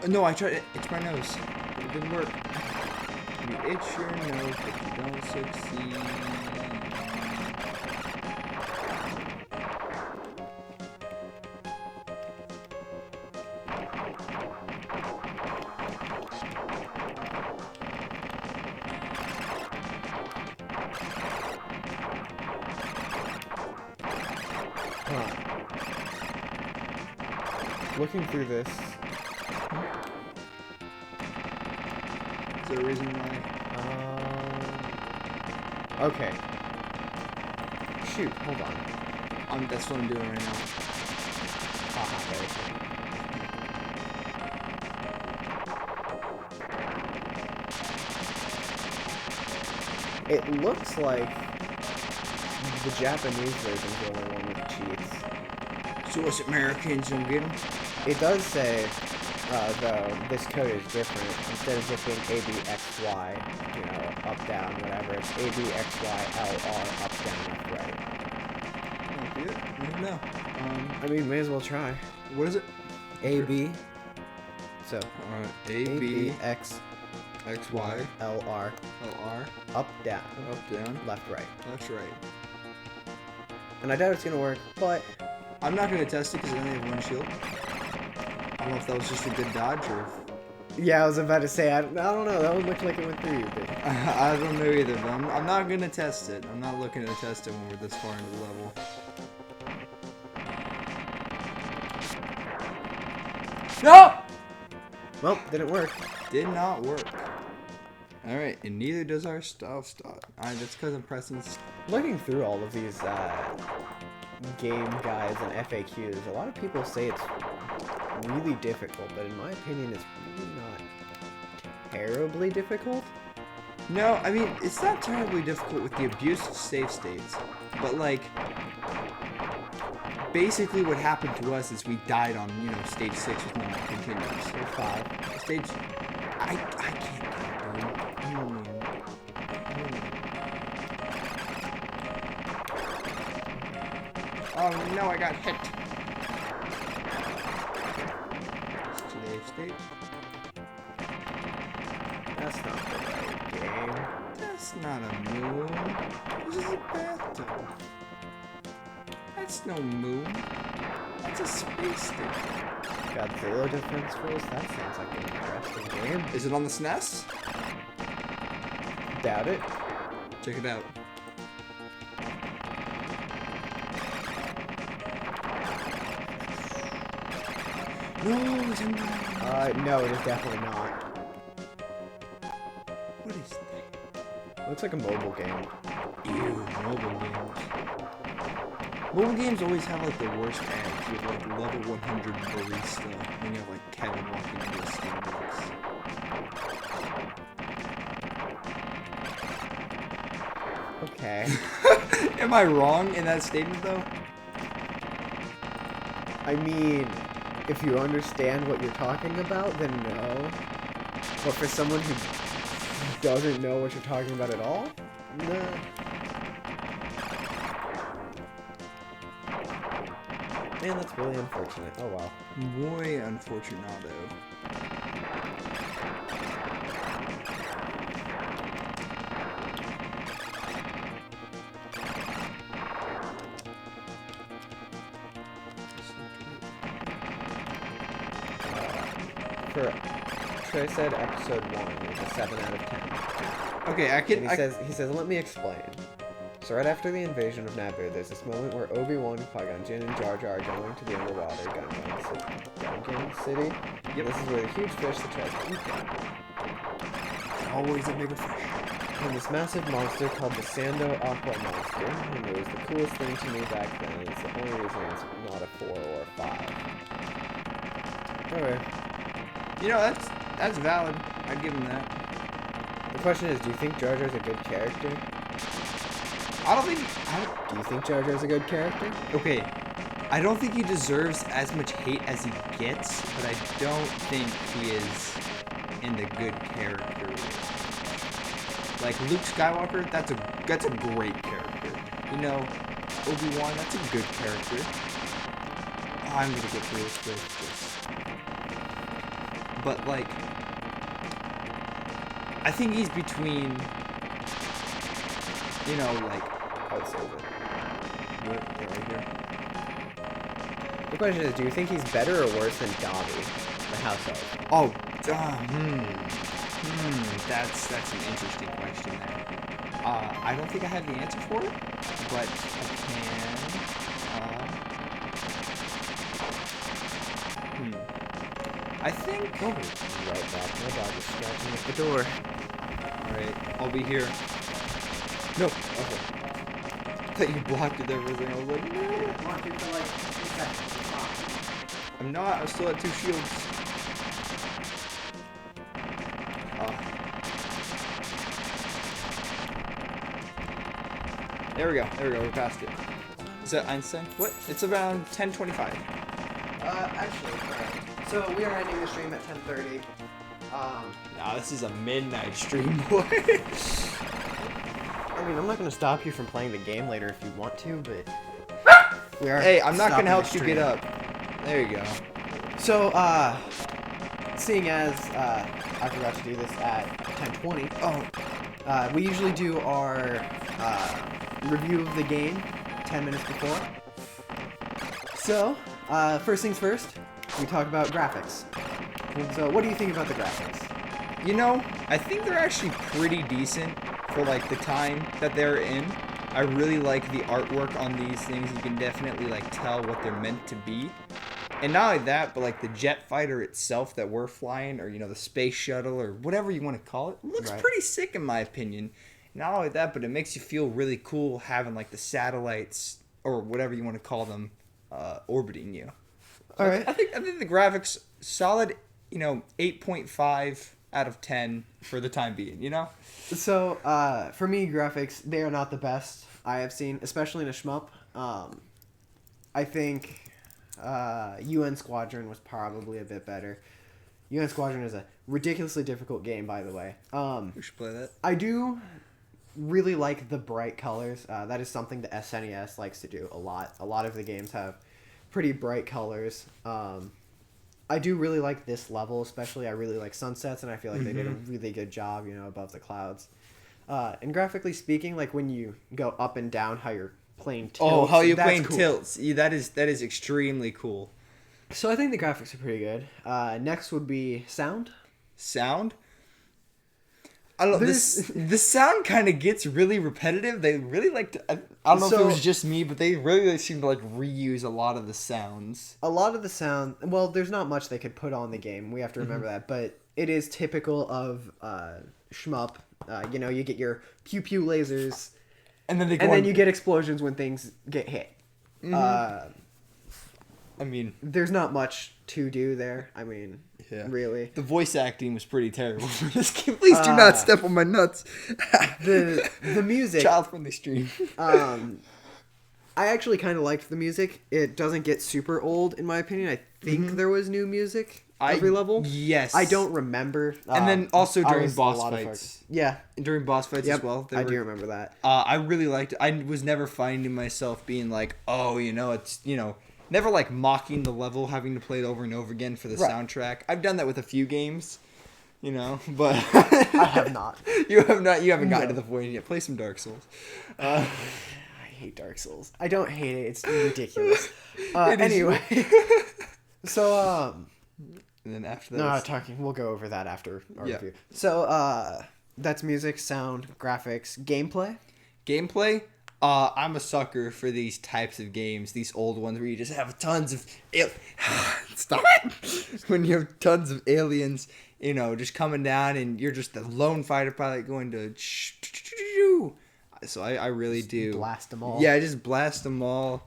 it. No, I tried it. It's my nose. It didn't work. You itch your nose, but you don't succeed. Looking through this, Is there a reason why? okay. Shoot, hold on. That's what I'm doing right now. It looks like the Japanese version's the only one with cheats. So us Americans don't get them? It does say, though, this code is different. Instead of just being A, B, X, Y, you know, up, down, whatever, it's A, B, X, Y, L, R, up, down, left, right. Might be it. I don't know. I mean, may as well try. What is it? A, B. So, A, A, B, B, X, X, Y, L, R, L, R, up, down, up, down, left, right. that's right. And I doubt it's gonna work, but I'm not gonna test it because I only have one shield. I don't know if that was just a good dodge or Yeah, I was about to say, I don't know. That one looked like it went through you, but... I don't know either, but I'm not gonna test it. I'm not looking to test it when we're this far into the level. No! Well, didn't work. Did not work. Alright, and neither does our stuff stop. That's because I'm pressing... Looking through all of these game guides and FAQs, a lot of people say it's really difficult, but in my opinion, it's really not terribly difficult. No, I mean, it's not terribly difficult with the abuse of save states, but like, basically what happened to us is we died on, you know, stage 6 with no continues. Stage 5. Stage... I can't count, dude. Oh no, I got hit. Stage state. That's not the right game. That's not a moon. This is a bathtub. That's no moon. That's a space station. Got 0 defense rules? That sounds like an interesting game. Is it on the SNES? Doubt it. Check it out. No, it's in there. No, it is definitely not. What is that? Looks like a mobile game. Ew, mobile games. Mobile games always have like the worst ads. You have like level 100 barista, and you have like Kevin walking into a Starbucks. Okay. Am I wrong in that statement though? I mean, if you understand what you're talking about, then no. But for someone who doesn't know what you're talking about at all, nah. Man, that's really unfortunate. Oh wow. Muy unfortunado. So I said episode 1 was a 7 out of 10. Okay, And he says, let me explain. So right after the invasion of Naboo, there's this moment where Obi-Wan, Qui-Gon Jinn, and Jar Jar are going to the underwater Gungan City. Yep. This is where the huge fish that tries to eat them. Always a bigger fish. And this massive monster called the Sando Aqua Monster, and it was the coolest thing to me back then, and it's the only reason it's not a 4 or a 5. Okay. You know, that's valid. I'd give him that. The question is, do you think Jar Jar's a good character? Do you think Jar Jar's a good character? Okay, I don't think he deserves as much hate as he gets, but I don't think he is in the good character. Like Luke Skywalker, that's a great character. You know, Obi-Wan, that's a good character. Oh, I'm gonna get through this quick. But like, I think he's between, you know, like, I would say that. right here. The question is, do you think he's better or worse than Dobby, the house elf? Oh, that's an interesting question there. I don't think I have the answer for it, but I think. Oh, right back. My dog is scratching at the door. Alright, I'll be here. No, okay. I thought you blocked it there for a second. I was like, no. Blocked it for like 2 seconds. I'm not. I'm still at 2 shields. There we go. We're past it. Is that Einstein? What? It's around 10:25. Actually, so we are ending the stream at 10:30. Nah, this is a midnight stream, boy. I mean, I'm not gonna stop you from playing the game later if you want to, but we are. Hey, I'm not gonna stopping help the you stream. get up. There you go. So, seeing as I forgot to do this at 10:20. We usually do our review of the game 10 minutes before. So, first things first, we talk about graphics. So, what do you think about the graphics? You know, I think they're actually pretty decent for like the time that they're in. I really like the artwork on these things. You can definitely like tell what they're meant to be. And not only that, but like the jet fighter itself that we're flying, or the space shuttle, or whatever you want to call it, looks Right. pretty sick in my opinion. Not only that, but it makes you feel really cool having like the satellites or whatever you want to call them orbiting you. All right. I think the graphics solid. 8.5 out of 10 for the time being. So, for me, graphics, they are not the best I have seen, especially in a shmup. I think UN Squadron was probably a bit better. UN Squadron is a ridiculously difficult game, by the way. We should play that. I do really like the bright colors. That is something the SNES likes to do a lot. A lot of the games have pretty bright colors. I do really like this level, especially. I really like sunsets, and I feel like they did a really good job, above the clouds. And graphically speaking, like when you go up and down, how you're playing tilts. Oh, how you that's playing cool. tilts? Yeah, that is extremely cool. So I think the graphics are pretty good. Next would be sound. Sound. I don't know. The sound kind of gets really repetitive. They really like to. I don't know if it was just me, but they really seem to like reuse a lot of the sounds. A lot of the sound. Well, there's not much they could put on the game. We have to remember that, but it is typical of shmup. You get your pew pew lasers, And then you get explosions when things get hit. I mean, there's not much to do there. I mean, really. The voice acting was pretty terrible for this game. Please do not step on my nuts. The music. Child-friendly stream. I actually kind of liked the music. It doesn't get super old, in my opinion. I think there was new music every level. Yes. I don't remember. And then also during boss fights. Yeah. During boss fights as well. I do remember that. I really liked it. I was never finding myself being like, oh, it's, never like mocking the level, having to play it over and over again for the soundtrack. I've done that with a few games, but I have not. You have not. You haven't gotten to the point yet. Play some Dark Souls. I hate Dark Souls. I don't hate it. It's ridiculous. Anyway, so and then after that, we'll go over that after our review. So that's music, sound, graphics, gameplay. Gameplay. I'm a sucker for these types of games, these old ones where you just have tons of stop when you have tons of aliens, just coming down, and you're just the lone fighter pilot going to. So I really do blast them all. Yeah, just blast them all.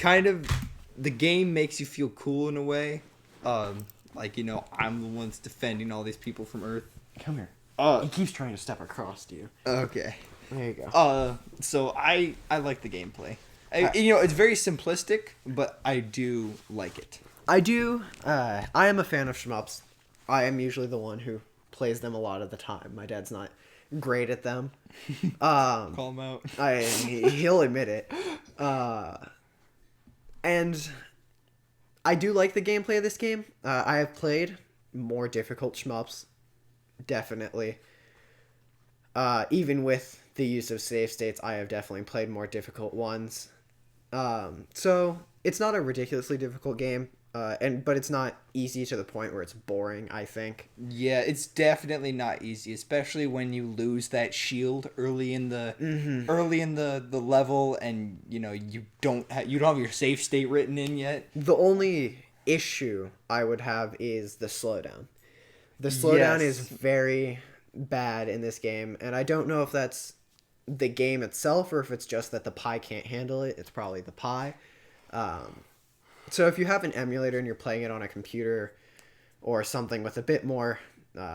Kind of, the game makes you feel cool in a way. I'm the one's defending all these people from Earth. Come here. He keeps trying to step across to you. Okay. There you go. So I like the gameplay. It's very simplistic, but I do like it. I do. I am a fan of shmups. I am usually the one who plays them a lot of the time. My dad's not great at them. Call him out. He'll admit it. And I do like the gameplay of this game. I have played more difficult shmups, definitely. Even with the use of save states, I have definitely played more difficult ones. So it's not a ridiculously difficult game, but it's not easy to the point where it's boring, I think. Yeah, it's definitely not easy, especially when you lose that shield early in the level, and you don't have your save state written in yet. The only issue I would have is the slowdown. The slowdown is very bad in this game, and I don't know if that's the game itself or if it's just that the Pi can't handle it. It's probably the Pi. So if you have an emulator and you're playing it on a computer or something with a bit more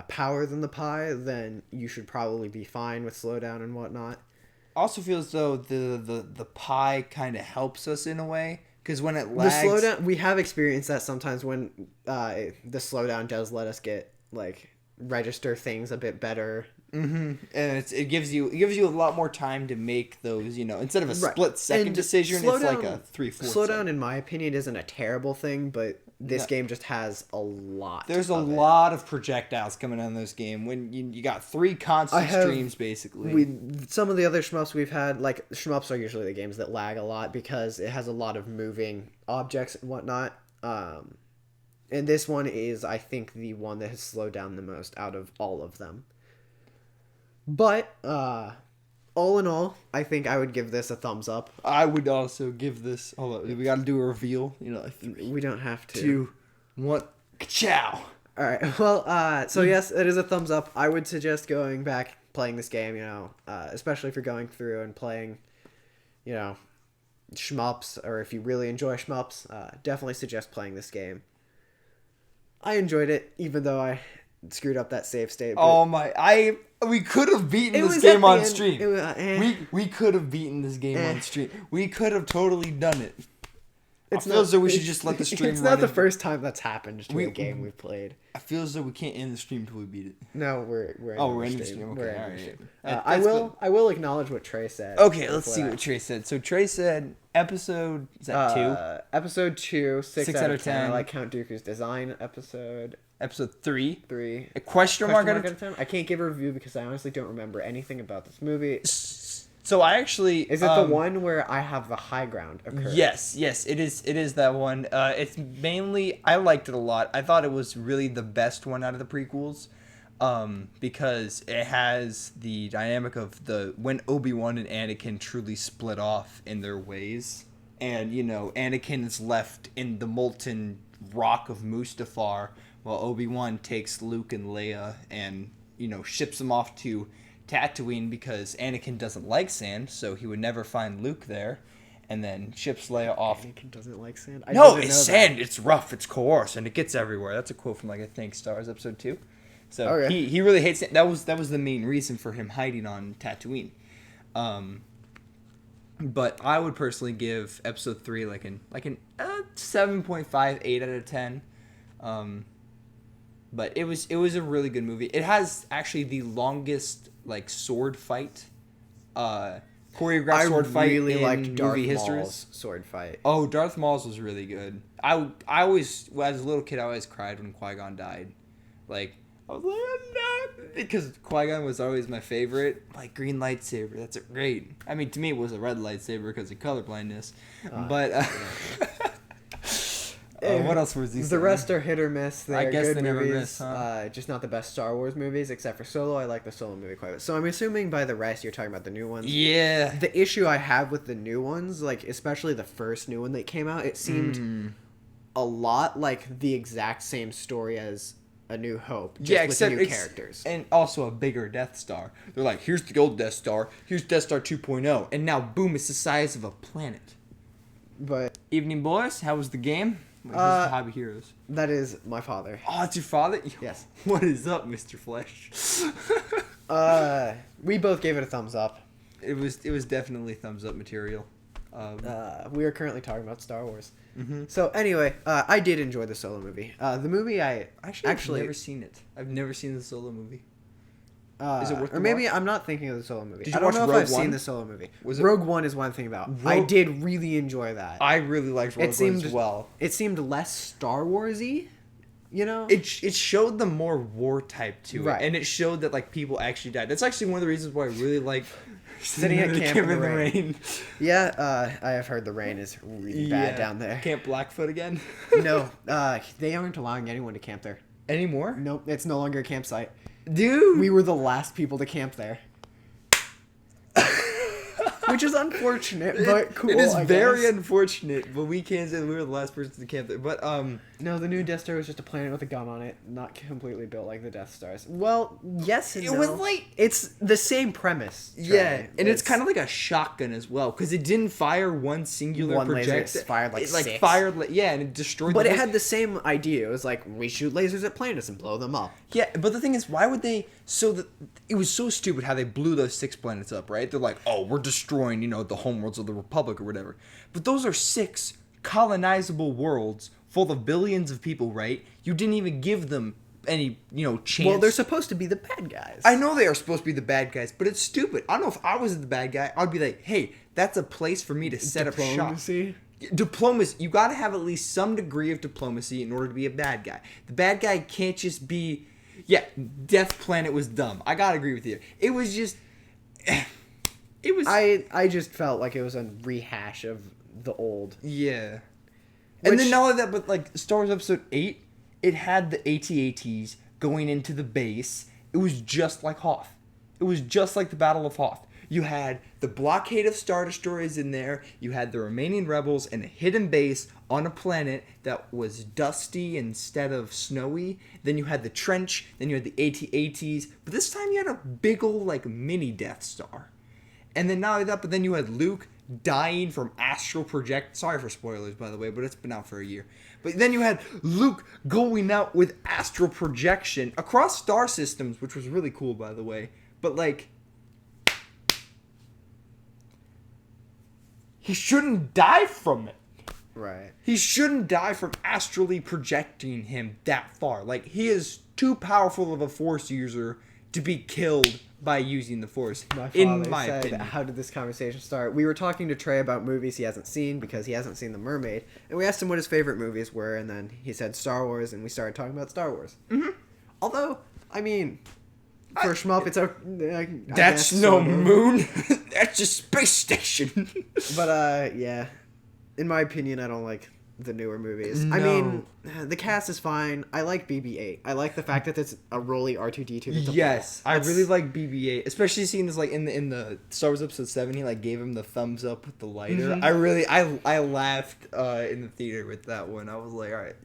power than the Pi, then you should probably be fine with slowdown and whatnot. Also feel as though the Pi kind of helps us in a way, because when it lags, the slowdown, we have experienced that sometimes when the slowdown does let us get register things a bit better. And it gives you a lot more time to make those, instead of a split second decision, it's like a 3/4 slowdown. In my opinion, isn't a terrible thing, but this game just has a lot. There's a lot of projectiles coming out of this game when you got 3 constant streams basically. Some of the other shmups we've had, shmups are usually the games that lag a lot because it has a lot of moving objects and whatnot. And this one is, I think, the one that has slowed down the most out of all of them. But, all in all, I think I would give this a thumbs up. I would also give this. Hold on, we got to do a reveal. We don't have to. 2, 1, ciao. All right. Well, so yes, it is a thumbs up. I would suggest going back, playing this game. Especially if you're going through and playing, shmups, or if you really enjoy shmups, definitely suggest playing this game. I enjoyed it, even though I screwed up that save state. Oh my! We could have beaten this game on stream. We could have beaten this game on stream. We could have totally done it. I feel as though we should just let the stream. It's not the first time that's happened to a game we've played. I feel as though we can't end the stream until we beat it. No, we're in the stream. Okay, all right. I will acknowledge what Trey said. Okay, let's see what Trey said. So Trey said episode, is that 2? Episode 2, 6 out of 10. I 10. like Count Dooku's design. Episode 3. 3. A question mark out of 10. I can't give a review because I honestly don't remember anything about this movie. So I actually... Is it the one where I have the high ground occur? Yes, it is that one. It's mainly... I liked it a lot. I thought it was really the best one out of the prequels. Because it has the dynamic of when Obi-Wan and Anakin truly split off in their ways. And, Anakin is left in the molten rock of Mustafar, while Obi-Wan takes Luke and Leia and, ships them off to Tatooine because Anakin doesn't like sand, so he would never find Luke there, and then ships Leia off. Anakin doesn't like sand? No, it's sand. It's rough. It's coarse, and it gets everywhere. That's a quote from, I think, Star Wars Episode 2. So okay. he really hates sand. That was the main reason for him hiding on Tatooine. But I would personally give Episode 3 like an 7.5, 8 out of 10. But it was a really good movie. It has actually the longest sword fight, choreographed sword fight in liked Darth movie history. Sword fight. Oh, Darth Maul's was really good. I always, as a little kid, I always cried when Qui-Gon died. I was like, oh, no, because Qui-Gon was always my favorite. Green lightsaber, that's great. I mean, to me, it was a red lightsaber because of color blindness. What else was he saying? The rest are hit or miss. They're guess good they never movies, miss, huh? just not the best Star Wars movies, except for Solo. I like the Solo movie quite a bit. So I'm assuming by the rest you're talking about the new ones. Yeah. The issue I have with the new ones, especially the first new one that came out, it seemed a lot like the exact same story as A New Hope, just with new characters. And also a bigger Death Star. They're like, here's the old Death Star, here's Death Star 2.0, and now, boom, it's the size of a planet. But evening, boys. How was the game? Who's the Hobby Heroes? That is my father. Oh, it's your father? Yes. What is up, Mr. Flesh? We both gave it a thumbs up. It was definitely thumbs up material. We are currently talking about Star Wars. Mm-hmm. So anyway, I did enjoy the Solo movie. The movie I've never seen it. I've never seen the Solo movie. Is it worth or maybe watch? I'm not thinking of the Solo movie. Did you I don't know watch if Rogue I've One? seen the Solo movie. Was it Rogue One is one I'm thinking about. I did really enjoy that. I really liked Rogue One as well. It seemed less Star Wars-y, It showed the more war type to right. it, and it showed that people actually died. That's actually one of the reasons why I really like sitting at camp in the rain. Yeah, I have heard the rain is really bad down there. Camp Blackfoot again? No, they aren't allowing anyone to camp there anymore. Nope, it's no longer a campsite. Dude, we were the last people to camp there. Which is unfortunate, but cool. It is very unfortunate, but we can't say that we were the last person to camp there. But no, the new Death Star was just a planet with a gun on it, not completely built like the Death Stars. Well, yes and no. It was it's the same premise. Yeah, and it's kind of like a shotgun as well, because it didn't fire one singular projectile. Laser, it fired six. And it destroyed. But it had the same idea. It was like we shoot lasers at planets and blow them up. Yeah, but the thing is, why would they? It was so stupid how they blew those 6 planets up, right? They're like, oh, we're destroying, the homeworlds of the Republic or whatever. But those are 6 colonizable worlds full of billions of people, right? You didn't even give them any, chance. Well, they're supposed to be the bad guys. I know they are supposed to be the bad guys, but it's stupid. I don't know if I was the bad guy, I'd be like, hey, that's a place for me to set up shop. Diplomacy. You got to have at least some degree of diplomacy in order to be a bad guy. The bad guy can't just be... Yeah, Death Planet was dumb. I gotta agree with you. It was just... It was... I just felt like it was a rehash of the old. Yeah. And then not only that, but Star Wars Episode 8, It had the AT-ATs going into the base. It was just like Hoth. It was just like the Battle of Hoth. You had the blockade of Star Destroyers in there. You had the remaining rebels and a hidden base on a planet that was dusty instead of snowy. Then you had the trench. Then you had the AT-ATs. But this time you had a big old like mini Death Star. And then not only that, but then you had Luke dying from astral project. Sorry for spoilers, by the way, but it's been out for a year. But then you had Luke going out with astral projection across star systems, which was really cool, by the way. But like, he shouldn't die from it. Right. He shouldn't die from astrally projecting him that far. Like, he is too powerful of a Force user to be killed by using the Force. In my opinion. How did this conversation start? We were talking to Trey about movies he hasn't seen because he hasn't seen The Mermaid, and we asked him what his favorite movies were, and then he said Star Wars, and we started talking about Star Wars. Mm-hmm. Although, I mean, for shmup, it's that's no moon. That's a space station. But yeah, in my opinion, I don't like the newer movies. No. I mean, the cast is fine. I like BB-8. I like the fact that it's a roly R2-D2. Yes, I really like BB-8, especially seeing this like in the Star Wars Episode 7. He like gave him the thumbs up with the lighter. Mm-hmm. I laughed in the theater with that one. I was like, all right,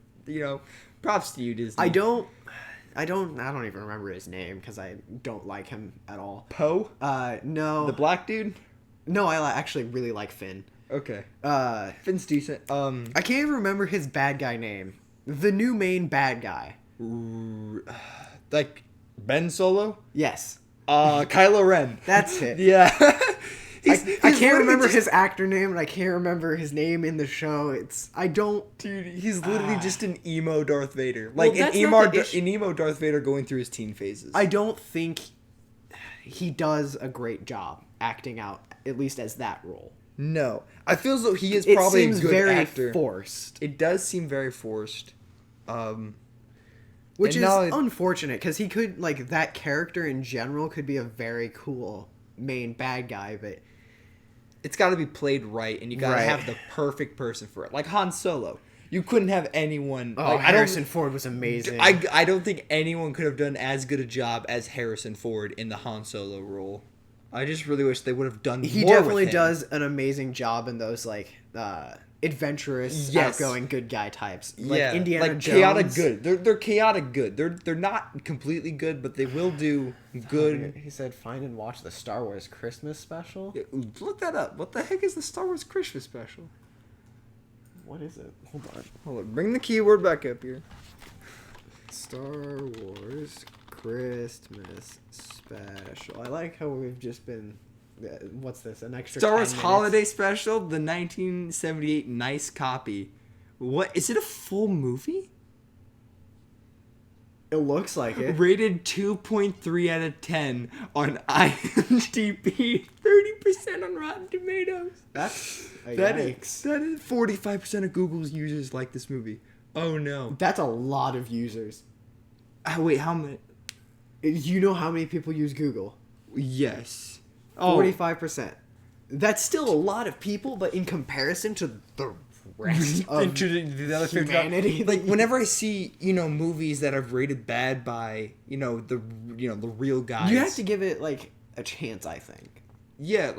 props to you, Disney. I don't even remember his name because I don't like him at all. Poe? No. The black dude? No, I actually really like Finn. Okay. Finn's decent. I can't even remember his bad guy name. The new main bad guy. Like Ben Solo? Yes. Kylo Ren. That's it. Yeah. I can't remember his actor name, and I can't remember his name in the show. Dude, he's literally just an emo Darth Vader. Well, Like an emo Darth Vader going through his teen phases. I don't think he does a great job acting out, at least as that role. No. I feel as though he is probably a good very actor. Forced. It does seem very forced. Which is unfortunate, because he could, like, that character in general could be a very cool main bad guy, but it's got to be played right, and you got to have the perfect person for it. Like Han Solo. You couldn't have anyone... Oh, like, Harrison Ford was amazing. I don't think anyone could have done as good a job as Harrison Ford in the Han Solo role. I just really wish they would have done more with him. He definitely does an amazing job in those, like, adventurous, outgoing good guy types. Like Indiana Jones. Chaotic good. They're chaotic good. They're not completely good, but they will do good. He said, find and watch the Star Wars Christmas special. Yeah, look that up. What the heck is the Star Wars Christmas special? What is it? Hold on. Bring the keyword back up here. Star Wars Christmas special. I like how we've just been... what's this? An extra Star Wars 10 Holiday Special, the 1978 nice copy. What? Is it a full movie? It looks like it. Rated 2.3 out of 10 on IMDb. 30% on Rotten Tomatoes. That is 45% of Google's users like this movie. Oh no. That's a lot of users. Wait, how many? You know how many people use Google? Yes. 45%. That's still a lot of people, but in comparison to the rest of the other humanity, like whenever I see movies that are rated bad by the real guys, you have to give it like a chance. I think. Yeah,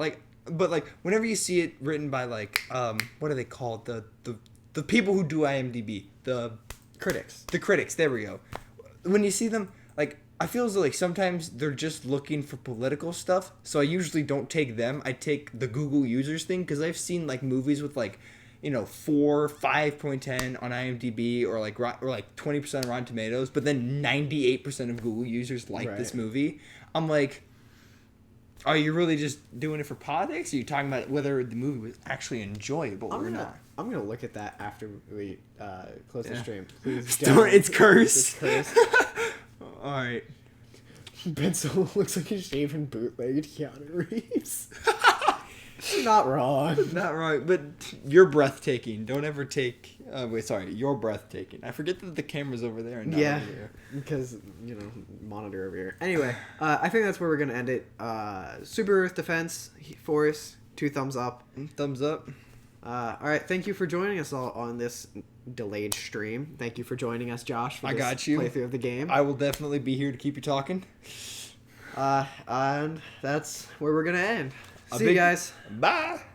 but whenever you see it written by what are they called, the people who do IMDb, the critics. The critics. There we go. When you see them, I feel as though sometimes they're just looking for political stuff, so I usually don't take them. I take the Google users thing, because I've seen movies with 4, 5.10 on IMDb or 20% on Rotten Tomatoes, but then 98% of Google users like this movie. I'm like, are you really just doing it for politics? Or are you talking about whether the movie was actually enjoyable or not? I'm gonna look at that after we close the stream. Please it's cursed. It's cursed. All right. Ben Solo looks like a shaven bootlegged Keanu Reeves. Not wrong. Not wrong, but you're breathtaking. Don't ever take... you're breathtaking. I forget that the camera's over there and not over here. Because, monitor over here. Anyway, I think that's where we're going to end it. Super Earth Defense, Force, 2 thumbs up. Thumbs up. All right, thank you for joining us all on this delayed stream. Thank you for joining us, Josh, for I this got you. playthrough of the game. I will definitely be here to keep you talking. And that's where we're gonna end. A See you big- guys. Bye.